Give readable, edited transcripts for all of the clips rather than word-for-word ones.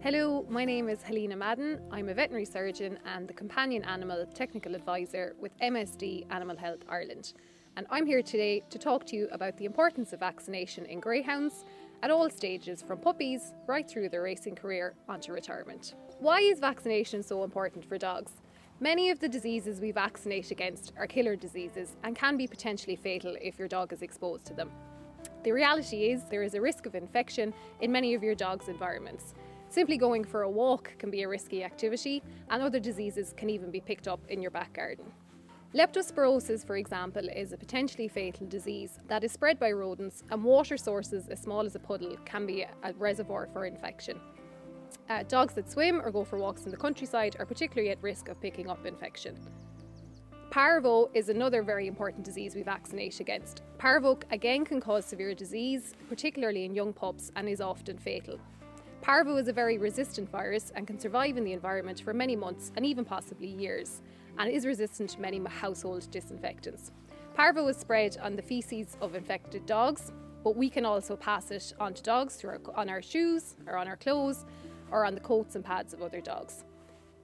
Hello, my name is Helena Madden. I'm a veterinary surgeon and the companion animal technical advisor with MSD Animal Health Ireland. And I'm here today to talk to you about the importance of vaccination in greyhounds at all stages, from puppies right through their racing career onto retirement. Why is vaccination so important for dogs? Many of the diseases we vaccinate against are killer diseases and can be potentially fatal if your dog is exposed to them. The reality is there is a risk of infection in many of your dog's environments. Simply going for a walk can be a risky activity, and other diseases can even be picked up in your back garden. Leptospirosis, for example, is a potentially fatal disease that is spread by rodents, and water sources as small as a puddle can be a reservoir for infection. Dogs that swim or go for walks in the countryside are particularly at risk of picking up infection. Parvo is another very important disease we vaccinate against. Parvo again can cause severe disease, particularly in young pups, and is often fatal. Parvo is a very resistant virus and can survive in the environment for many months and even possibly years, and is resistant to many household disinfectants. Parvo is spread on the faeces of infected dogs, but we can also pass it on to dogs on our shoes or on our clothes or on the coats and pads of other dogs.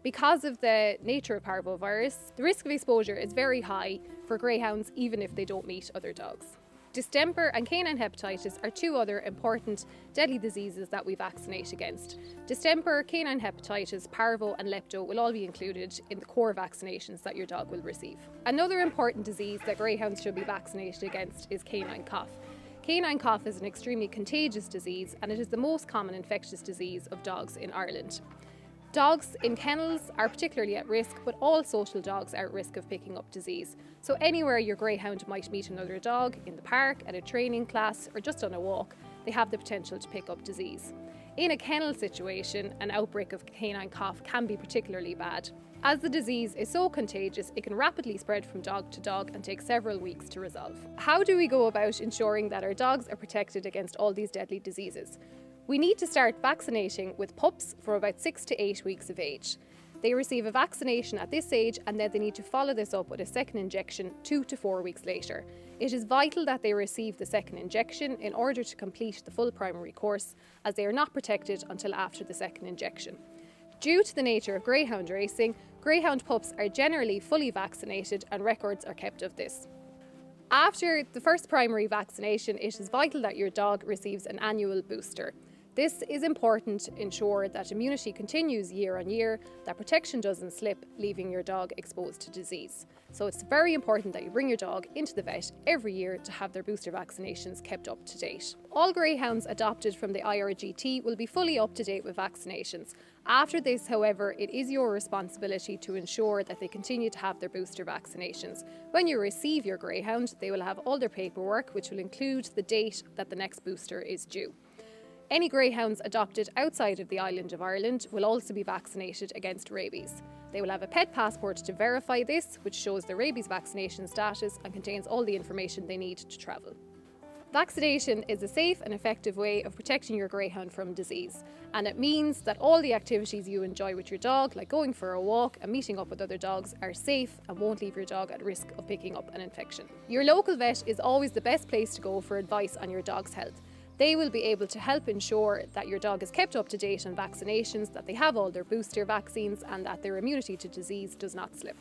Because of the nature of parvovirus, the risk of exposure is very high for greyhounds even if they don't meet other dogs. Distemper and canine hepatitis are two other important deadly diseases that we vaccinate against. Distemper, canine hepatitis, parvo and lepto will all be included in the core vaccinations that your dog will receive. Another important disease that greyhounds should be vaccinated against is canine cough. Canine cough is an extremely contagious disease, and it is the most common infectious disease of dogs in Ireland. Dogs in kennels are particularly at risk, but all social dogs are at risk of picking up disease. So anywhere your greyhound might meet another dog, in the park, at a training class, or just on a walk, they have the potential to pick up disease. In a kennel situation, an outbreak of canine cough can be particularly bad. As the disease is so contagious, it can rapidly spread from dog to dog and take several weeks to resolve. How do we go about ensuring that our dogs are protected against all these deadly diseases? We need to start vaccinating with pups from about 6 to 8 weeks of age. They receive a vaccination at this age, and then they need to follow this up with a second injection 2 to 4 weeks later. It is vital that they receive the second injection in order to complete the full primary course, as they are not protected until after the second injection. Due to the nature of greyhound racing, greyhound pups are generally fully vaccinated, and records are kept of this. After the first primary vaccination, it is vital that your dog receives an annual booster. This is important to ensure that immunity continues year on year, that protection doesn't slip, leaving your dog exposed to disease. So it's very important that you bring your dog into the vet every year to have their booster vaccinations kept up to date. All greyhounds adopted from the IRGT will be fully up to date with vaccinations. After this, however, it is your responsibility to ensure that they continue to have their booster vaccinations. When you receive your greyhound, they will have all their paperwork, which will include the date that the next booster is due. Any greyhounds adopted outside of the island of Ireland will also be vaccinated against rabies. They will have a pet passport to verify this, which shows their rabies vaccination status and contains all the information they need to travel. Vaccination is a safe and effective way of protecting your greyhound from disease, and it means that all the activities you enjoy with your dog, like going for a walk and meeting up with other dogs, are safe and won't leave your dog at risk of picking up an infection. Your local vet is always the best place to go for advice on your dog's health. They will be able to help ensure that your dog is kept up to date on vaccinations, that they have all their booster vaccines, and that their immunity to disease does not slip.